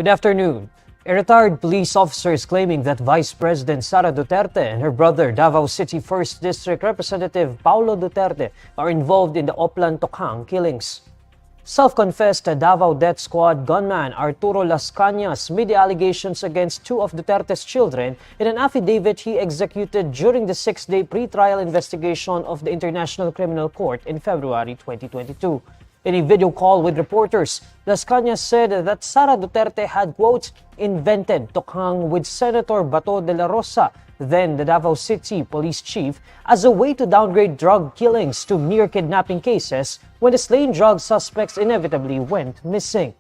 Good afternoon. A retired police officer is claiming that Vice President Sara Duterte and her brother, Davao City 1st District Representative Paolo Duterte, are involved in the Oplan-Tokhang killings. Self-confessed Davao Death Squad gunman Arturo Las Cañas made the allegations against two of Duterte's children in an affidavit he executed during the 6-day pre-trial investigation of the International Criminal Court in February 2022. In a video call with reporters, Las Cañas said that Sara Duterte had, quote, invented Tokhang with Senator Bato de la Rosa, then the Davao City Police Chief, as a way to downgrade drug killings to mere kidnapping cases when the slain drug suspects inevitably went missing.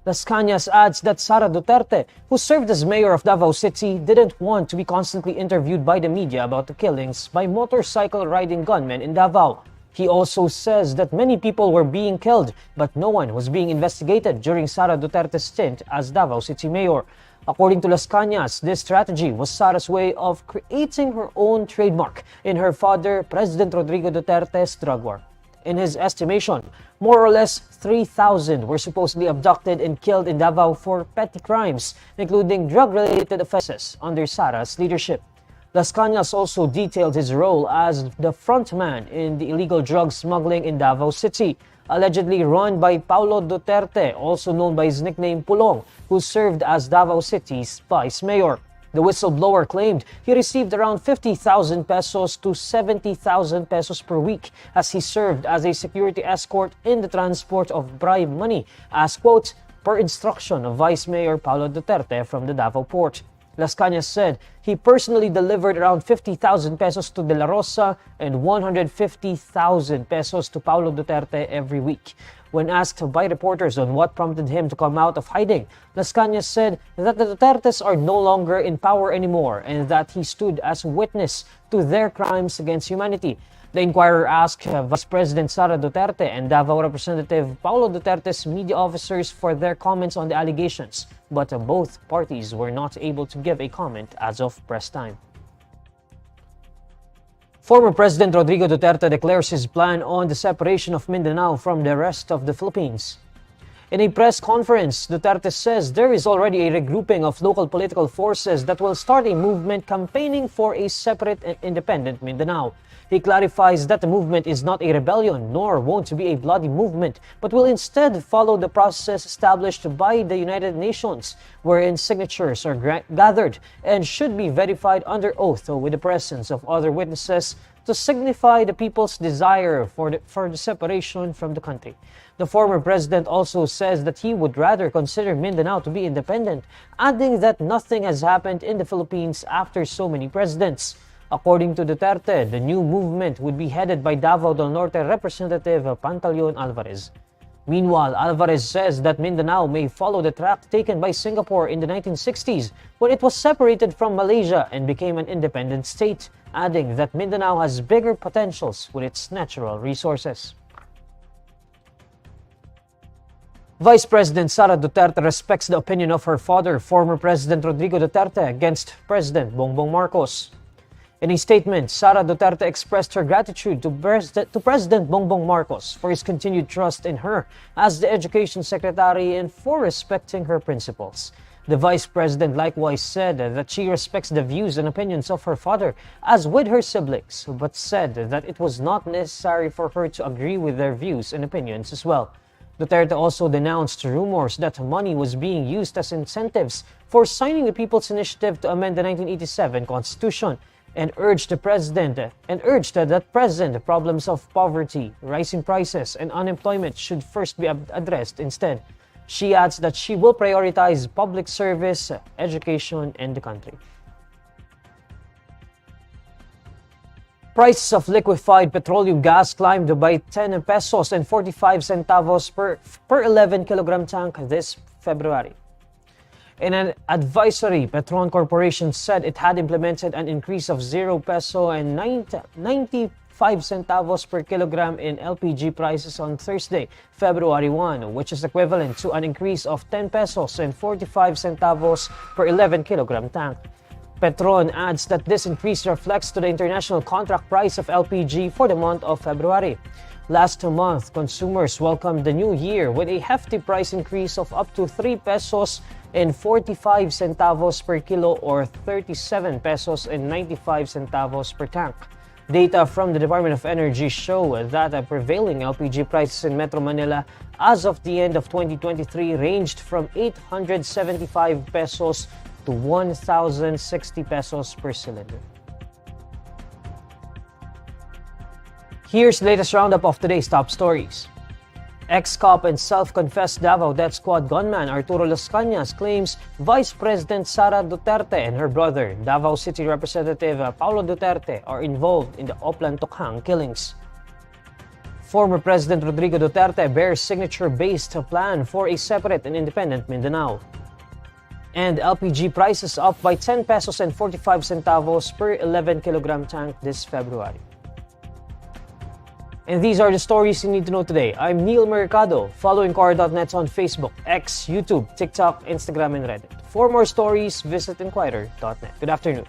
Las Cañas adds that Sara Duterte, who served as mayor of Davao City, didn't want to be constantly interviewed by the media about the killings by motorcycle-riding gunmen in Davao. He also says that many people were being killed, but no one was being investigated during Sara Duterte's stint as Davao City Mayor. According to Las Cañas, this strategy was Sara's way of creating her own trademark in her father, President Rodrigo Duterte's drug war. In his estimation, more or less 3,000 were supposedly abducted and killed in Davao for petty crimes, including drug-related offenses under Sara's leadership. Las Cañas also detailed his role as the frontman in the illegal drug smuggling in Davao City, allegedly run by Paolo Duterte, also known by his nickname Pulong, who served as Davao City's vice mayor. The whistleblower claimed he received around 50,000 pesos to 70,000 pesos per week as he served as a security escort in the transport of bribe money as, quote, per instruction of Vice Mayor Paolo Duterte from the Davao port. Las Cañas said he personally delivered around 50,000 pesos to De La Rosa and 150,000 pesos to Paolo Duterte every week. When asked by reporters on what prompted him to come out of hiding, Las Cañas said that the Dutertes are no longer in power anymore and that he stood as witness to their crimes against humanity. The Inquirer asked Vice President Sara Duterte and Davao Representative Paolo Duterte's media officers for their comments on the allegations, but both parties were not able to give a comment as of press time. Former President Rodrigo Duterte declares his plan on the separation of Mindanao from the rest of the Philippines. In a press conference, Duterte says there is already a regrouping of local political forces that will start a movement campaigning for a separate and independent Mindanao. He clarifies that the movement is not a rebellion nor won't be a bloody movement, but will instead follow the process established by the United Nations, wherein signatures are gathered and should be verified under oath with the presence of other witnesses to signify the people's desire for the separation from the country. The former president also says that he would rather consider Mindanao to be independent, adding that nothing has happened in the Philippines after so many presidents. According to Duterte, the new movement would be headed by Davao del Norte Representative Pantaleon Alvarez. Meanwhile, Alvarez says that Mindanao may follow the track taken by Singapore in the 1960s when it was separated from Malaysia and became an independent state, adding that Mindanao has bigger potentials with its natural resources. Vice President Sara Duterte respects the opinion of her father, former President Rodrigo Duterte, against President Bongbong Marcos. In a statement, Sara Duterte expressed her gratitude to President Bongbong Marcos for his continued trust in her as the Education Secretary and for respecting her principles. The Vice President likewise said that she respects the views and opinions of her father as with her siblings, but said that it was not necessary for her to agree with their views and opinions as well. Duterte also denounced rumors that money was being used as incentives for signing the People's Initiative to amend the 1987 Constitution, and urged that present problems of poverty, rising prices, and unemployment should first be addressed instead. She adds that she will prioritize public service, education, and the country. Prices of liquefied petroleum gas climbed by 10 pesos and 45 centavos per 11 kilogram tank this February. In an advisory, Petron Corporation said it had implemented an increase of 0 peso and 95 centavos per kilogram in LPG prices on Thursday, February 1, which is equivalent to an increase of 10 pesos and 45 centavos per 11 kilogram tank. Petron adds that this increase reflects to the international contract price of LPG for the month of February. Last month, consumers welcomed the new year with a hefty price increase of up to 3 pesos and 45 centavos per kilo or 37 pesos and 95 centavos per tank. Data from the Department of Energy show that the prevailing LPG prices in Metro Manila as of the end of 2023 ranged from 875 pesos to 1,060 pesos per cylinder. Here's the latest roundup of today's top stories. Excop and self-confessed Davao Death Squad gunman Arturo Las Cañas claims Vice President Sara Duterte and her brother, Davao City Representative Paolo Duterte, are involved in the Oplan-Tokhang killings. Former President Rodrigo Duterte bears signature-based plan for a separate and independent Mindanao. And LPG prices up by 10 pesos and 45 centavos per 11 kilogram tank this February. And these are the stories you need to know today. I'm Neil Mercado. Follow INQUIRER.net on Facebook, X, YouTube, TikTok, Instagram, and Reddit. For more stories, visit INQUIRER.net. Good afternoon.